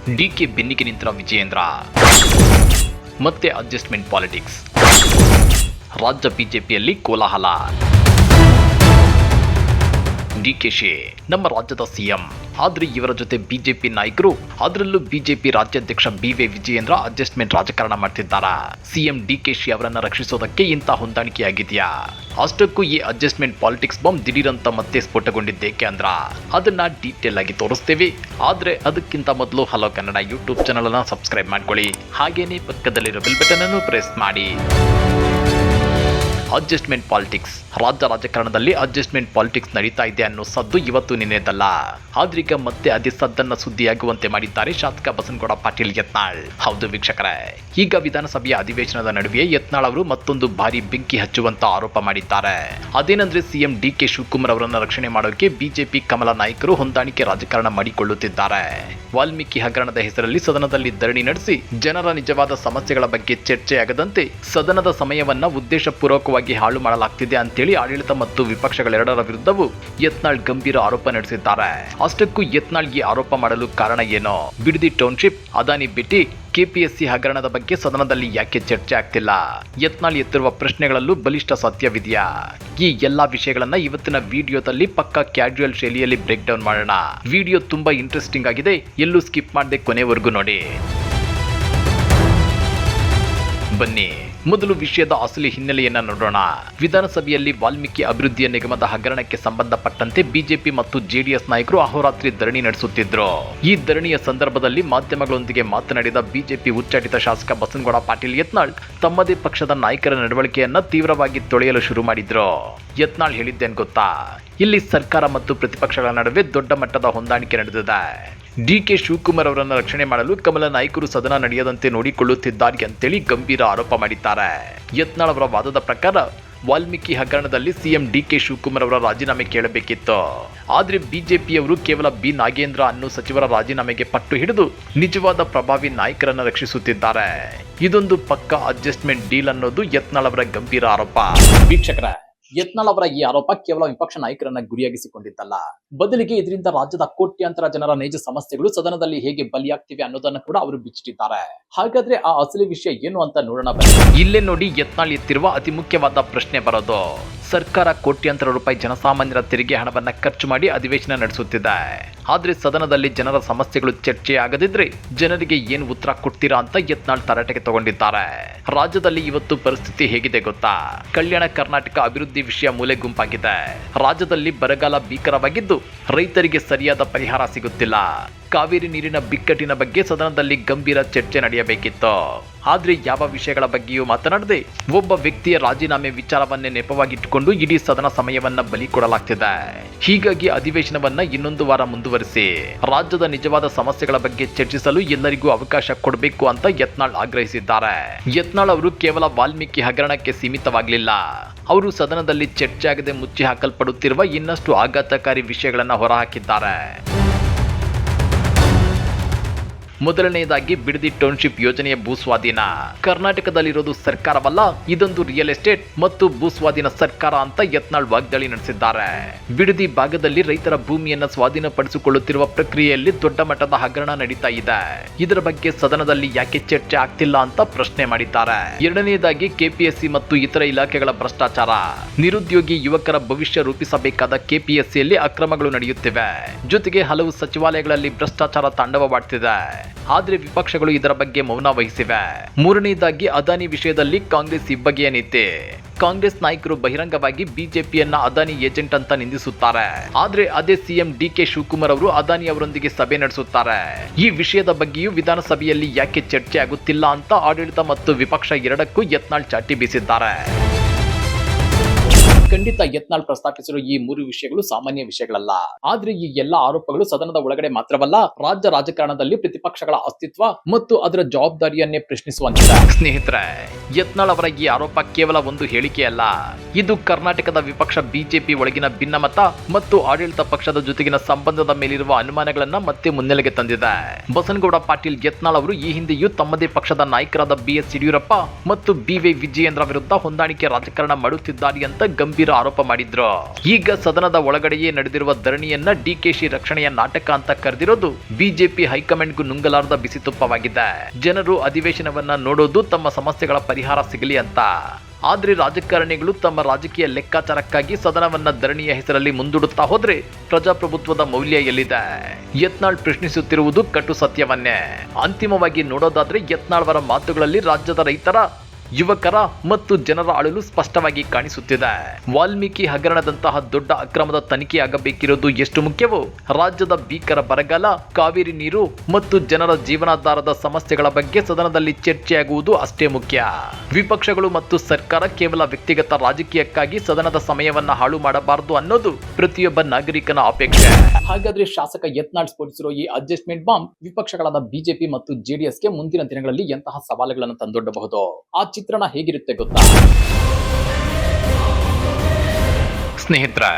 DK ಬೆನ್ನಿಗೆ ನಿಂತರ ವಿಜಯೇಂದ್ರ ಮತ್ತೆ ಅಡ್ಜಸ್ಟ್ಮೆಂಟ್ ಪಾಲಿಟಿಕ್ಸ್. ರಾಜ್ಯ ಬಿಜೆಪಿಯಲ್ಲಿ ಕೋಲಾಹಲ. ಡಿಕೆಶಿ ನಮ್ಮ ರಾಜ್ಯದ ಸಿಎಂ, ಆದ್ರೆ ಇವರ ಜೊತೆ ಬಿಜೆಪಿ ನಾಯಕರು, ಅದರಲ್ಲೂ ಬಿಜೆಪಿ ರಾಜ್ಯಾಧ್ಯಕ್ಷ ಬಿವೈ ವಿಜಯೇಂದ್ರ ಅಡ್ಜಸ್ಟ್ಮೆಂಟ್ ರಾಜಕಾರಣ ಮಾಡ್ತಿದ್ದಾರಾ? ಸಿಎಂ ಡಿಕೆಶಿ ಅವರನ್ನ ರಕ್ಷಿಸೋದಕ್ಕೆ ಇಂಥ ಹೊಂದಾಣಿಕೆಯಾಗಿದೆಯಾ? ಅಷ್ಟಕ್ಕೂ ಈ ಅಡ್ಜಸ್ಟ್ಮೆಂಟ್ ಪಾಲಿಟಿಕ್ಸ್ ಬಾಂಬ್ ದಿಢೀರಂತ ಮತ್ತೆ ಸ್ಫೋಟಗೊಂಡಿದ್ದೇಕೆ ಅಂದ್ರ ಅದನ್ನ ಡೀಟೇಲ್ ಆಗಿ ತೋರಿಸ್ತೀವಿ. ಆದ್ರೆ ಅದಕ್ಕಿಂತ ಮೊದಲು ಹಲೋ ಕನ್ನಡ ಯೂಟ್ಯೂಬ್ ಚಾನಲ್ ಅನ್ನ ಸಬ್ಸ್ಕ್ರೈಬ್ ಮಾಡ್ಕೊಳ್ಳಿ, ಹಾಗೇನೆ ಪಕ್ಕದಲ್ಲಿರೋ ಬೆಲ್ ಬಟನ್ ಅನ್ನು ಪ್ರೆಸ್ ಮಾಡಿ. Adjustment politics. ರಾಜ್ಯ ರಾಜಕಾರಣದಲ್ಲಿ ಅಡ್ಜಸ್ಟ್ಮೆಂಟ್ ಪಾಲಿಟಿಕ್ಸ್ ನಡೀತಾ ಇದೆ ಅನ್ನೋ ಸದ್ದು ಇವತ್ತು ನಿನ್ನೆದಲ್ಲ. ಆದ್ರೀಗ ಮತ್ತೆ ಅದೇ ಸದ್ದನ್ನ ಸುದ್ದಿಯಾಗುವಂತೆ ಮಾಡಿದ್ದಾರೆ ಶಾಸಕ ಬಸನಗೌಡ ಪಾಟೀಲ್ ಯತ್ನಾಳ್. ಹೌದು ವೀಕ್ಷಕರೇ, ಈಗ ವಿಧಾನಸಭೆಯ ಅಧಿವೇಶನದ ನಡುವೆ ಯತ್ನಾಳ್ ಅವರು ಮತ್ತೊಂದು ಬಾರಿ ಬೆಂಕಿ ಹಚ್ಚುವಂತ ಆರೋಪ ಮಾಡಿದ್ದಾರೆ. ಅದೇನಂದ್ರೆ ಸಿಎಂ ಡಿಕೆ ಶಿವಕುಮಾರ್ ಅವರನ್ನ ರಕ್ಷಣೆ ಮಾಡೋಕೆ ಬಿಜೆಪಿ ಕಮಲ ನಾಯಕರು ಹೊಂದಾಣಿಕೆ ರಾಜಕಾರಣ ಮಾಡಿಕೊಳ್ಳುತ್ತಿದ್ದಾರೆ. ವಾಲ್ಮೀಕಿ ಹಗರಣದ ಹೆಸರಲ್ಲಿ ಸದನದಲ್ಲಿ ಧರಣಿ ನಡೆಸಿ ಜನರ ನಿಜವಾದ ಸಮಸ್ಯೆಗಳ ಬಗ್ಗೆ ಚರ್ಚೆಯಾಗದಂತೆ ಸದನದ ಸಮಯವನ್ನ ಉದ್ದೇಶಪೂರ್ವಕವಾಗಿ ಹಾಳು ಮಾಡಲಾಗ್ತಿದೆ ಅಂತೇಳಿ ಆಡಳಿತ ಮತ್ತು ವಿಪಕ್ಷಗಳೆರಡರ ವಿರುದ್ಧವೂ ಯತ್ನಾಳ್ ಗಂಭೀರ ಆರೋಪ ನಡೆಸಿದ್ದಾರೆ. ಅಷ್ಟಕ್ಕೂ ಯತ್ನಾಳ್ ಈ ಆರೋಪ ಮಾಡಲು ಕಾರಣ ಏನೋ? ಬಿಡದಿ ಟೌನ್ಶಿಪ್, ಅದಾನಿ ಭೇಟಿ, ಕೆಪಿಎಸ್ಸಿ ಹಗರಣದ ಬಗ್ಗೆ ಸದನದಲ್ಲಿ ಯಾಕೆ ಚರ್ಚೆ ಆಗ್ತಿಲ್ಲ? ಯತ್ನಾಳ್ ಎತ್ತಿರುವ ಪ್ರಶ್ನೆಗಳಲ್ಲೂ ಬಲಿಷ್ಠ ಸತ್ಯವಿದೆಯಾ? ಈ ಎಲ್ಲಾ ವಿಷಯಗಳನ್ನ ಇವತ್ತಿನ ವಿಡಿಯೋದಲ್ಲಿ ಪಕ್ಕಾ ಕ್ಯಾಶುಯಲ್ ಶೈಲಿಯಲ್ಲಿ ಬ್ರೇಕ್ ಡೌನ್ ಮಾಡೋಣ. ವಿಡಿಯೋ ತುಂಬಾ ಇಂಟ್ರೆಸ್ಟಿಂಗ್ ಆಗಿದೆ, ಎಲ್ಲೂ ಸ್ಕಿಪ್ ಮಾಡದೆ ಕೊನೆವರೆಗೂ ನೋಡಿ. ಬನ್ನಿ ಮೊದಲು ವಿಷಯದ ಅಸಲಿ ಹಿನ್ನೆಲೆಯನ್ನ ನೋಡೋಣ. ವಿಧಾನಸಭೆಯಲ್ಲಿ ವಾಲ್ಮೀಕಿ ಅಭಿವೃದ್ಧಿಯ ನಿಗಮದ ಹಗರಣಕ್ಕೆ ಸಂಬಂಧಪಟ್ಟಂತೆ ಬಿಜೆಪಿ ಮತ್ತು ಜೆಡಿಎಸ್ ನಾಯಕರು ಅಹೋರಾತ್ರಿ ಧರಣಿ ನಡೆಸುತ್ತಿದ್ರು. ಈ ಧರಣಿಯ ಸಂದರ್ಭದಲ್ಲಿ ಮಾಧ್ಯಮಗಳೊಂದಿಗೆ ಮಾತನಾಡಿದ ಬಿಜೆಪಿ ಉಚ್ಚಾಟಿತ ಶಾಸಕ ಬಸನಗೌಡ ಪಾಟೀಲ್ ಯತ್ನಾಳ್ ತಮ್ಮದೇ ಪಕ್ಷದ ನಾಯಕರ ನಡವಳಿಕೆಯನ್ನ ತೀವ್ರವಾಗಿ ತೊಳೆಯಲು ಶುರು ಮಾಡಿದ್ರು. ಯತ್ನಾಳ್ ಹೇಳಿದ್ದೇನ್ ಗೊತ್ತಾ? ಇಲ್ಲಿ ಸರ್ಕಾರ ಮತ್ತು ಪ್ರತಿಪಕ್ಷಗಳ ನಡುವೆ ದೊಡ್ಡ ಮಟ್ಟದ ಹೊಂದಾಣಿಕೆ ನಡೆದಿದೆ. ಡಿಕೆ ಶಿವಕುಮಾರ್ ಅವರನ್ನು ರಕ್ಷಣೆ ಮಾಡಲು ಕಮಲ ನಾಯಕರು ಸದನ ನಡೆಯದಂತೆ ನೋಡಿಕೊಳ್ಳುತ್ತಿದ್ದಾರೆ ಅಂತೇಳಿ ಗಂಭೀರ ಆರೋಪ ಮಾಡಿದ್ದಾರೆ. ಯತ್ನಾಳ್ ಅವರ ವಾದದ ಪ್ರಕಾರ ವಾಲ್ಮೀಕಿ ಹಗರಣದಲ್ಲಿ ಸಿಎಂ ಡಿಕೆ ಶಿವಕುಮಾರ್ ಅವರ ರಾಜೀನಾಮೆ ಕೇಳಬೇಕಿತ್ತು. ಆದ್ರೆ ಬಿಜೆಪಿಯವರು ಕೇವಲ ಬಿ ನಾಗೇಂದ್ರ ಅನ್ನೋ ಸಚಿವರ ರಾಜೀನಾಮೆಗೆ ಪಟ್ಟು ಹಿಡಿದು ನಿಜವಾದ ಪ್ರಭಾವಿ ನಾಯಕರನ್ನ ರಕ್ಷಿಸುತ್ತಿದ್ದಾರೆ. ಇದೊಂದು ಪಕ್ಕಾ ಅಡ್ಜಸ್ಟ್ಮೆಂಟ್ ಡೀಲ್ ಅನ್ನೋದು ಯತ್ನಾಳ್ ಅವರ ಗಂಭೀರ ಆರೋಪ. ವೀಕ್ಷಕರ, ಯತ್ನಾಳ್ ಅವರ ಈ ಆರೋಪ ಕೇವಲ ವಿಪಕ್ಷ ನಾಯಕರನ್ನ ಗುರಿಯಾಗಿಸಿಕೊಂಡಿದ್ದಲ್ಲ, ಬದಲಿಗೆ ಇದರಿಂದ ರಾಜ್ಯದ ಕೋಟ್ಯಾಂತರ ಜನರ ನೈಜ ಸಮಸ್ಯೆಗಳು ಸದನದಲ್ಲಿ ಹೇಗೆ ಬಲಿಯಾಗ್ತಿವೆ ಅನ್ನೋದನ್ನ ಕೂಡ ಅವರು ಬಿಚ್ಚಿಟ್ಟಿದ್ದಾರೆ. ಹಾಗಾದ್ರೆ ಆ ಅಸಲಿ ವಿಷಯ ಏನು ಅಂತ ನೋಡೋಣ ಬನ್ನಿ. ಇಲ್ಲೇ ನೋಡಿ ಯತ್ನಾಳ್ ಎತ್ತಿರುವ ಅತಿ ಮುಖ್ಯವಾದ ಪ್ರಶ್ನೆ ಬರೋದು. ಸರ್ಕಾರ ಕೋಟ್ಯಾಂತರ ರೂಪಾಯಿ ಜನಸಾಮಾನ್ಯರ ತೆರಿಗೆ ಹಣವನ್ನ ಖರ್ಚು ಮಾಡಿ ಅಧಿವೇಶನ ನಡೆಸುತ್ತಿದೆ. ಆದ್ರೆ ಸದನದಲ್ಲಿ ಜನರ ಸಮಸ್ಯೆಗಳು ಚರ್ಚೆ ಆಗದಿದ್ರೆ ಜನರಿಗೆ ಏನು ಉತ್ತರ ಕೊಡ್ತೀರಾ ಅಂತ ಯತ್ನಾಳ್ ತರಾಟೆಗೆ ತಗೊಂಡಿದ್ದಾರೆ. ರಾಜ್ಯದಲ್ಲಿ ಇವತ್ತು ಪರಿಸ್ಥಿತಿ ಹೇಗಿದೆ ಗೊತ್ತಾ? ಕಲ್ಯಾಣ ಕರ್ನಾಟಕ ಅಭಿವೃದ್ಧಿ ವಿಷಯ ಮೂಲೆ ಗುಂಪಾಗಿದೆ. ರಾಜ್ಯದಲ್ಲಿ ಬರಗಾಲ ಭೀಕರವಾಗಿದ್ದು ರೈತರಿಗೆ ಸರಿಯಾದ ಪರಿಹಾರ ಸಿಗುತ್ತಿಲ್ಲ. ಕಾವೇರಿ ನೀರಿನ ಬಿಕ್ಕಟ್ಟಿನ ಬಗ್ಗೆ ಸದನದಲ್ಲಿ ಗಂಭೀರ ಚರ್ಚೆ ನಡೆಯಬೇಕಿತ್ತು. ಆದ್ರೆ ಯಾವ ವಿಷಯಗಳ ಬಗ್ಗೆಯೂ ಮಾತನಾಡದೆ ಒಬ್ಬ ವ್ಯಕ್ತಿಯ ರಾಜೀನಾಮೆ ವಿಚಾರವನ್ನೇ ನೆಪವಾಗಿಟ್ಟುಕೊಂಡು ಇಡೀ ಸದನ ಸಮಯವನ್ನ ಬಲಿ ಕೊಡಲಾಗ್ತಿದೆ. ಹೀಗಾಗಿ ಅಧಿವೇಶನವನ್ನ ಇನ್ನೊಂದು ವಾರ ಮುಂದುವರಿಸಿ ರಾಜ್ಯದ ನಿಜವಾದ ಸಮಸ್ಯೆಗಳ ಬಗ್ಗೆ ಚರ್ಚಿಸಲು ಎಲ್ಲರಿಗೂ ಅವಕಾಶ ಕೊಡಬೇಕು ಅಂತ ಯತ್ನಾಳ್ ಆಗ್ರಹಿಸಿದ್ದಾರೆ. ಯತ್ನಾಳ್ ಅವರು ಕೇವಲ ವಾಲ್ಮೀಕಿ ಹಗರಣಕ್ಕೆ ಸೀಮಿತವಾಗಲಿಲ್ಲ. ಅವರು ಸದನದಲ್ಲಿ ಚರ್ಚೆ ಆಗದೆ ಮುಚ್ಚಿ ಹಾಕಲ್ಪಡುತ್ತಿರುವ ಇನ್ನಷ್ಟು ಆಘಾತಕಾರಿ ವಿಷಯಗಳನ್ನ ಹೊರಹಾಕಿದ್ದಾರೆ. ಮೊದಲನೆಯದಾಗಿ ಬಿಡದಿ ಟೌನ್ಶಿಪ್ ಯೋಜನೆಯ ಭೂಸ್ವಾಧೀನ. ಕರ್ನಾಟಕದಲ್ಲಿರೋದು ಸರ್ಕಾರವಲ್ಲ, ಇದೊಂದು ರಿಯಲ್ ಎಸ್ಟೇಟ್ ಮತ್ತು ಭೂಸ್ವಾಧೀನ ಸರ್ಕಾರ ಅಂತ ಯತ್ನಾಳ್ ವಾಗ್ದಾಳಿ ನಡೆಸಿದ್ದಾರೆ. ಬಿಡದಿ ಭಾಗದಲ್ಲಿ ರೈತರ ಭೂಮಿಯನ್ನ ಸ್ವಾಧೀನಪಡಿಸಿಕೊಳ್ಳುತ್ತಿರುವ ಪ್ರಕ್ರಿಯೆಯಲ್ಲಿ ದೊಡ್ಡ ಮಟ್ಟದ ಹಗರಣ ನಡೀತಾ ಇದೆ. ಇದರ ಬಗ್ಗೆ ಸದನದಲ್ಲಿ ಯಾಕೆ ಚರ್ಚೆ ಆಗ್ತಿಲ್ಲ ಅಂತ ಪ್ರಶ್ನೆ ಮಾಡಿದ್ದಾರೆ. ಎರಡನೆಯದಾಗಿ ಕೆಪಿಎಸ್ಸಿ ಮತ್ತು ಇತರ ಇಲಾಖೆಗಳ ಭ್ರಷ್ಟಾಚಾರ. ನಿರುದ್ಯೋಗಿ ಯುವಕರ ಭವಿಷ್ಯ ರೂಪಿಸಬೇಕಾದ ಕೆಪಿಎಸ್ಸಿಯಲ್ಲಿ ಅಕ್ರಮಗಳು ನಡೆಯುತ್ತಿವೆ. ಜೊತೆಗೆ ಹಲವು ಸಚಿವಾಲಯಗಳಲ್ಲಿ ಭ್ರಷ್ಟಾಚಾರ ತಾಂಡವವಾಡ್ತಿದೆ. ಆದ್ರೆ ವಿಪಕ್ಷಗಳು ಇದರ ಬಗ್ಗೆ ಮೌನ ವಹಿಸಿವೆ. ಮೂರನೆಯದಾಗಿ ಅದಾನಿ ವಿಷಯದಲ್ಲಿ ಕಾಂಗ್ರೆಸ್ ಇಬ್ಬಗೆಯ ನೀತಿ. ಕಾಂಗ್ರೆಸ್ ನಾಯಕರು ಬಹಿರಂಗವಾಗಿ ಬಿಜೆಪಿಯನ್ನ ಅದಾನಿ ಏಜೆಂಟ್ ಅಂತ ನಿಂದಿಸುತ್ತಾರೆ. ಆದ್ರೆ ಅದೇ ಸಿಎಂ ಡಿಕೆ ಶಿವಕುಮಾರ್ ಅವರು ಅದಾನಿ ಅವರೊಂದಿಗೆ ಸಭೆ ನಡೆಸುತ್ತಾರೆ. ಈ ವಿಷಯದ ಬಗ್ಗೆಯೂ ವಿಧಾನಸಭೆಯಲ್ಲಿ ಯಾಕೆ ಚರ್ಚೆ ಆಗುತ್ತಿಲ್ಲ ಅಂತ ಆಡಳಿತ ಮತ್ತು ವಿಪಕ್ಷ ಎರಡಕ್ಕೂ ಯತ್ನಾಳ್ ಚಾಟಿ ಬೀಸಿದ್ದಾರೆ. ಖಂಡಿತ ಯತ್ನಾಳ್ ಪ್ರಸ್ತಾಪಿಸಿರುವ ಈ ಮೂರು ವಿಷಯಗಳು ಸಾಮಾನ್ಯ ವಿಷಯಗಳಲ್ಲ. ಆದ್ರೆ ಈ ಎಲ್ಲಾ ಆರೋಪಗಳು ಸದನದ ಒಳಗಡೆ ಮಾತ್ರವಲ್ಲ, ರಾಜ್ಯ ರಾಜಕಾರಣದಲ್ಲಿ ಪ್ರತಿಪಕ್ಷಗಳ ಅಸ್ತಿತ್ವ ಮತ್ತು ಅದರ ಜವಾಬ್ದಾರಿಯನ್ನೇ ಪ್ರಶ್ನಿಸುವಂತಿದೆ. ಸ್ನೇಹಿತರೆ, ಯತ್ನಾಳ್ ಅವರ ಈ ಆರೋಪ ಕೇವಲ ಒಂದು ಹೇಳಿಕೆಯಲ್ಲ, ಇದು ಕರ್ನಾಟಕದ ವಿಪಕ್ಷ ಬಿಜೆಪಿ ಒಳಗಿನ ಭಿನ್ನಮತ ಮತ್ತು ಆಡಳಿತ ಪಕ್ಷದ ಜೊತೆಗಿನ ಸಂಬಂಧದ ಮೇಲಿರುವ ಅನುಮಾನಗಳನ್ನ ಮತ್ತೆ ಮುನ್ನೆಲೆಗೆ ತಂದಿದೆ. ಬಸನಗೌಡ ಪಾಟೀಲ್ ಯತ್ನಾಳ್ ಅವರು ಈ ಹಿಂದೆಯೂ ತಮ್ಮದೇ ಪಕ್ಷದ ನಾಯಕರಾದ ಬಿಎಸ್ ಯಡಿಯೂರಪ್ಪ ಮತ್ತು ಬಿವೈ ವಿಜಯೇಂದ್ರ ವಿರುದ್ಧ ಹೊಂದಾಣಿಕೆ ರಾಜಕಾರಣ ಮಾಡುತ್ತಿದ್ದಾರೆ ಅಂತ ಗಂಭೀರ ಆರೋಪ ಮಾಡಿದ್ರು. ಈಗ ಸದನದ ಒಳಗಡೆಯೇ ನಡೆದಿರುವ ಧರಣಿಯನ್ನ ಡಿಕೆಶಿ ರಕ್ಷಣೆಯ ನಾಟಕ ಅಂತ ಕರೆದಿರೋದು ಬಿಜೆಪಿ ಹೈಕಮಾಂಡ್ಗೂ ನುಂಗಲಾರದ ಬಿಸಿ ತುಪ್ಪವಾಗಿದೆ. ಜನರು ಅಧಿವೇಶನವನ್ನ ನೋಡೋದು ತಮ್ಮ ಸಮಸ್ಯೆಗಳ ಪರಿಹಾರ ಸಿಗಲಿ ಅಂತ. ಆದ್ರೆ ರಾಜಕಾರಣಿಗಳು ತಮ್ಮ ರಾಜಕೀಯ ಲೆಕ್ಕಾಚಾರಕ್ಕಾಗಿ ಸದನವನ್ನ ಧರಣಿಯ ಹೆಸರಲ್ಲಿ ಮುಂದೂಡುತ್ತಾ ಹೋದ್ರೆ ಪ್ರಜಾಪ್ರಭುತ್ವದ ಮೌಲ್ಯ ಎಲ್ಲಿದೆ? ಯತ್ನಾಳ್ ಪ್ರಶ್ನಿಸುತ್ತಿರುವುದು ಕಟು ಸತ್ಯವನ್ನೇ. ಅಂತಿಮವಾಗಿ ನೋಡೋದಾದ್ರೆ ಯತ್ನಾಳ್ವರ ಮಾತುಗಳಲ್ಲಿ ರಾಜ್ಯದ ರೈತರ, ಯುವಕರ ಮತ್ತು ಜನರ ಅಳಲು ಸ್ಪಷ್ಟವಾಗಿ ಕಾಣಿಸುತ್ತಿದೆ. ವಾಲ್ಮೀಕಿ ಹಗರಣದಂತಹ ದೊಡ್ಡ ಅಕ್ರಮದ ತನಿಖೆಯಾಗಬೇಕಿರೋದು ಎಷ್ಟು ಮುಖ್ಯವೋ, ರಾಜ್ಯದ ಭೀಕರ ಬರಗಾಲ, ಕಾವೇರಿ ನೀರು ಮತ್ತು ಜನರ ಜೀವನಾಧಾರದ ಸಮಸ್ಯೆಗಳ ಬಗ್ಗೆ ಸದನದಲ್ಲಿ ಚರ್ಚೆಯಾಗುವುದು ಅಷ್ಟೇ ಮುಖ್ಯ. ವಿಪಕ್ಷಗಳು ಮತ್ತು ಸರ್ಕಾರ ಕೇವಲ ವ್ಯಕ್ತಿಗತ ರಾಜಕೀಯಕ್ಕಾಗಿ ಸದನದ ಸಮಯವನ್ನ ಹಾಳು ಮಾಡಬಾರದು ಅನ್ನೋದು ಪ್ರತಿಯೊಬ್ಬ ನಾಗರಿಕನ ಅಪೇಕ್ಷೆ. ಹಾಗಾದ್ರೆ ಶಾಸಕ ಯತ್ನಾಳ್ ಸ್ಫೋಟಿಸಿರೋ ಈ ಅಡ್ಜಸ್ಟ್ಮೆಂಟ್ ಬಾಂಬ್ ವಿಪಕ್ಷಗಳಾದ ಬಿಜೆಪಿ ಮತ್ತು ಜೆಡಿಎಸ್ಗೆ ಮುಂದಿನ ದಿನಗಳಲ್ಲಿ ಎಂತಹ ಸವಾಲುಗಳನ್ನು ತಂದೊಡ್ಡಬಹುದು? ಆ ಚಿತ್ರಣ ಹೇಗಿರುತ್ತೆ ಗೊತ್ತಾ? ಸ್ನೇಹಿತರೆ,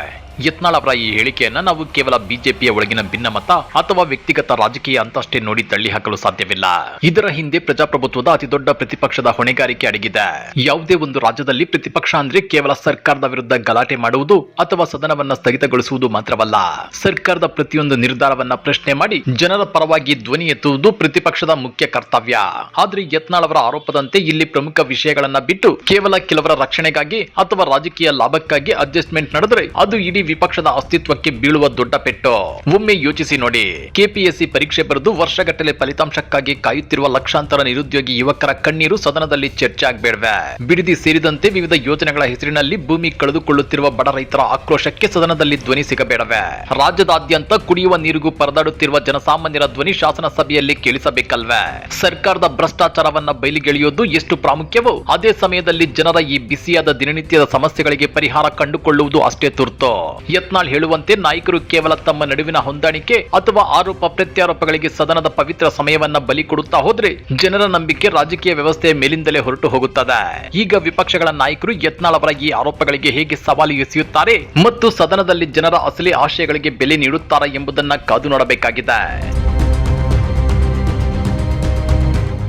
ಯತ್ನಾಳ್ ಅವರ ಈ ಹೇಳಿಕೆಯನ್ನ ನಾವು ಕೇವಲ ಬಿಜೆಪಿಯ ಒಳಗಿನ ಭಿನ್ನಮತ ಅಥವಾ ವ್ಯಕ್ತಿಗತ ರಾಜಕೀಯ ಅಂತಷ್ಟೇ ನೋಡಿ ತಳ್ಳಿ ಹಾಕಲು ಸಾಧ್ಯವಿಲ್ಲ. ಇದರ ಹಿಂದೆ ಪ್ರಜಾಪ್ರಭುತ್ವದ ಅತಿದೊಡ್ಡ ಪ್ರತಿಪಕ್ಷದ ಹೊಣೆಗಾರಿಕೆ ಅಡಗಿದೆ. ಯಾವುದೇ ಒಂದು ರಾಜ್ಯದಲ್ಲಿ ಪ್ರತಿಪಕ್ಷ ಅಂದ್ರೆ ಕೇವಲ ಸರ್ಕಾರದ ವಿರುದ್ಧ ಗಲಾಟೆ ಮಾಡುವುದು ಅಥವಾ ಸದನವನ್ನ ಸ್ಥಗಿತಗೊಳಿಸುವುದು ಮಾತ್ರವಲ್ಲ. ಸರ್ಕಾರದ ಪ್ರತಿಯೊಂದು ನಿರ್ಧಾರವನ್ನ ಪ್ರಶ್ನೆ ಮಾಡಿ ಜನರ ಪರವಾಗಿ ಧ್ವನಿ ಎತ್ತುವುದು ಪ್ರತಿಪಕ್ಷದ ಮುಖ್ಯ ಕರ್ತವ್ಯ. ಆದ್ರೆ ಯತ್ನಾಳ್ ಅವರ ಆರೋಪದಂತೆ ಇಲ್ಲಿ ಪ್ರಮುಖ ವಿಷಯಗಳನ್ನ ಬಿಟ್ಟು ಕೇವಲ ಕೆಲವರ ರಕ್ಷಣೆಗಾಗಿ ಅಥವಾ ರಾಜಕೀಯ ಲಾಭಕ್ಕಾಗಿ ಅಡ್ಜಸ್ಟ್ಮೆಂಟ್ ನಡೆದರೆ ಅದು ಇಡೀ ವಿಪಕ್ಷದ ಅಸ್ತಿತ್ವಕ್ಕೆ ಬೀಳುವ ದೊಡ್ಡ ಪೆಟ್ಟು. ಒಮ್ಮೆ ಯೋಚಿಸಿ ನೋಡಿ, ಕೆಪಿಎಸ್ಸಿ ಪರೀಕ್ಷೆ ಬರೆದು ವರ್ಷಗಟ್ಟಲೆ ಫಲಿತಾಂಶಕ್ಕಾಗಿ ಕಾಯುತ್ತಿರುವ ಲಕ್ಷಾಂತರ ನಿರುದ್ಯೋಗಿ ಯುವಕರ ಕಣ್ಣೀರು ಸದನದಲ್ಲಿ ಚರ್ಚೆ ಆಗಬೇಡವೆ? ಬಿಡದಿ ಸೇರಿದಂತೆ ವಿವಿಧ ಯೋಜನೆಗಳ ಹೆಸರಿನಲ್ಲಿ ಭೂಮಿ ಕಳೆದುಕೊಳ್ಳುತ್ತಿರುವ ಬಡ ರೈತರ ಆಕ್ರೋಶಕ್ಕೆ ಸದನದಲ್ಲಿ ಧ್ವನಿ ಸಿಗಬೇಡವೆ? ರಾಜ್ಯದಾದ್ಯಂತ ಕುಡಿಯುವ ನೀರಿಗೂ ಪರದಾಡುತ್ತಿರುವ ಜನಸಾಮಾನ್ಯರ ಧ್ವನಿ ಶಾಸನಸಭೆಯಲ್ಲಿ ಕೇಳಿಸಬೇಕಲ್ವೇ? ಸರ್ಕಾರದ ಭ್ರಷ್ಟಾಚಾರವನ್ನ ಬಯಲಿಗೆಳೆಯೋದು ಎಷ್ಟು ಪ್ರಾಮುಖ್ಯವೋ ಅದೇ ಸಮಯದಲ್ಲಿ ಜನರ ಈ ಬಿಸಿಯಾದ ದಿನನಿತ್ಯದ ಸಮಸ್ಯೆಗಳಿಗೆ ಪರಿಹಾರ ಕಂಡುಕೊಳ್ಳುವುದು ಅಷ್ಟೇ ತುರ್ತು. ಯತ್ನಾಳ್ ಹೇಳುವಂತೆ ನಾಯಕರು ಕೇವಲ ತಮ್ಮ ನಡುವಿನ ಹೊಂದಾಣಿಕೆ ಅಥವಾ ಆರೋಪ ಪ್ರತ್ಯಾರೋಪಗಳಿಗೆ ಸದನದ ಪವಿತ್ರ ಸಮಯವನ್ನ ಬಲಿ ಕೊಡುತ್ತಾ ಹೋದ್ರೆ ಜನರ ನಂಬಿಕೆ ರಾಜಕೀಯ ವ್ಯವಸ್ಥೆಯ ಮೇಲಿಂದಲೇ ಹೊರಟು ಹೋಗುತ್ತದೆ. ಈಗ ವಿಪಕ್ಷಗಳ ನಾಯಕರು ಯತ್ನಾಳ್ ಅವರ ಈ ಆರೋಪಗಳಿಗೆ ಹೇಗೆ ಸವಾಲು ಎಸೆಯುತ್ತಾರೆ ಮತ್ತು ಸದನದಲ್ಲಿ ಜನರ ಅಸಲಿ ಆಶಯಗಳಿಗೆ ಬೆಲೆ ನೀಡುತ್ತಾರೆ ಎಂಬುದನ್ನ ಕಾದು ನೋಡಬೇಕಾಗಿದೆ.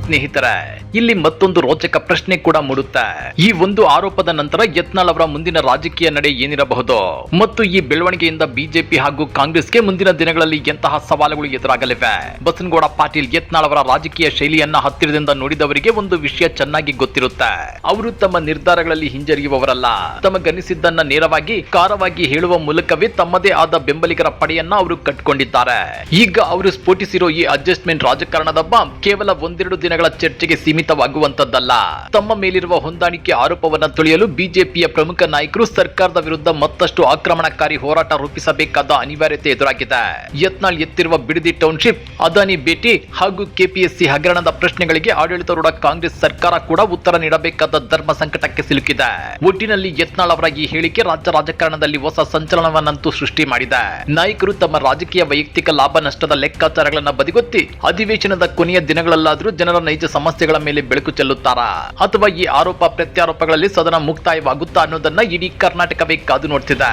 ಸ್ನೇಹಿತರೆ, ಇಲ್ಲಿ ಮತ್ತೊಂದು ರೋಚಕ ಪ್ರಶ್ನೆ ಕೂಡ ಮೂಡುತ್ತೆ. ಈ ಒಂದು ಆರೋಪದ ನಂತರ ಯತ್ನಾಳ್ ಅವರ ಮುಂದಿನ ರಾಜಕೀಯ ನಡೆ ಏನಿರಬಹುದು ಮತ್ತು ಈ ಬೆಳವಣಿಗೆಯಿಂದ ಬಿಜೆಪಿ ಹಾಗೂ ಕಾಂಗ್ರೆಸ್ಗೆ ಮುಂದಿನ ದಿನಗಳಲ್ಲಿ ಎಂತಹ ಸವಾಲುಗಳು ಎದುರಾಗಲಿವೆ? ಬಸನಗೌಡ ಪಾಟೀಲ್ ಯತ್ನಾಳ್ ಅವರ ರಾಜಕೀಯ ಶೈಲಿಯನ್ನ ಹತ್ತಿರದಿಂದ ನೋಡಿದವರಿಗೆ ಒಂದು ವಿಷಯ ಚೆನ್ನಾಗಿ ಗೊತ್ತಿರುತ್ತೆ. ಅವರು ತಮ್ಮ ನಿರ್ಧಾರಗಳಲ್ಲಿ ಹಿಂಜರಿಯುವವರಲ್ಲ. ತಮಗನಿಸಿದ್ದನ್ನ ನೇರವಾಗಿ ಖಾರವಾಗಿ ಹೇಳುವ ಮೂಲಕವೇ ತಮ್ಮದೇ ಆದ ಬೆಂಬಲಿಗರ ಪಡೆಯನ್ನ ಅವರು ಕಟ್ಟಿಕೊಂಡಿದ್ದಾರೆ. ಈಗ ಅವರು ಸ್ಫೋಟಿಸಿರೋ ಈ ಅಡ್ಜಸ್ಟ್ಮೆಂಟ್ ರಾಜಕಾರಣದ ಬಾಂಬ್ ಕೇವಲ ಒಂದೆರಡು ದಿನಗಳ ಚರ್ಚೆಗೆ ಸೀಮಿತವಾಗುವಂತದ್ದಲ್ಲ. ತಮ್ಮ ಮೇಲಿರುವ ಹೊಂದಾಣಿಕೆ ಆರೋಪವನ್ನ ತುಳಿಯಲು ಬಿಜೆಪಿಯ ಪ್ರಮುಖ ನಾಯಕರು ಸರ್ಕಾರದ ವಿರುದ್ಧ ಮತ್ತಷ್ಟು ಆಕ್ರಮಣಕಾರಿ ಹೋರಾಟ ರೂಪಿಸಬೇಕಾದ ಅನಿವಾರ್ಯತೆ ಎದುರಾಗಿದೆ. ಯತ್ನಾಳ್ ಎತ್ತಿರುವ ಬಿಡದಿ ಟೌನ್ಶಿಪ್, ಅದಾನಿ ಭೇಟಿ ಹಾಗೂ ಕೆಪಿಎಸ್ಸಿ ಹಗರಣದ ಪ್ರಶ್ನೆಗಳಿಗೆ ಆಡಳಿತಾರೂಢ ಕಾಂಗ್ರೆಸ್ ಸರ್ಕಾರ ಕೂಡ ಉತ್ತರ ನೀಡಬೇಕಾದ ಧರ್ಮ ಸಂಕಟಕ್ಕೆ ಸಿಲುಕಿದೆ. ಒಟ್ಟಿನಲ್ಲಿ ಯತ್ನಾಳ್ ಅವರ ಈ ಹೇಳಿಕೆ ರಾಜ್ಯ ರಾಜಕಾರಣದಲ್ಲಿ ಹೊಸ ಸಂಚಲನವನ್ನಂತೂ ಸೃಷ್ಟಿ ಮಾಡಿದೆ. ನಾಯಕರು ತಮ್ಮ ರಾಜಕೀಯ ವೈಯಕ್ತಿಕ ಲಾಭ ನಷ್ಟದ ಲೆಕ್ಕಾಚಾರಗಳನ್ನ ಬದಿಗೊತ್ತಿ ಅಧಿವೇಶನದ ಕೊನೆಯ ದಿನಗಳಲ್ಲಾದರೂ ಜನರ ನೈಜ ಸಮಸ್ಯೆಗಳ ಮೇಲೆ ಬೆಳಕು ಚೆಲ್ಲುತ್ತಾರಾ ಅಥವಾ ಈ ಆರೋಪ ಪ್ರತ್ಯಾರೋಪಗಳಲ್ಲಿ ಸದನ ಮುಕ್ತಾಯವಾಗುತ್ತಾ ಅನ್ನೋದನ್ನ ಇಡೀ ಕರ್ನಾಟಕವೇ ಕಾದು ನೋಡ್ತಿದೆ.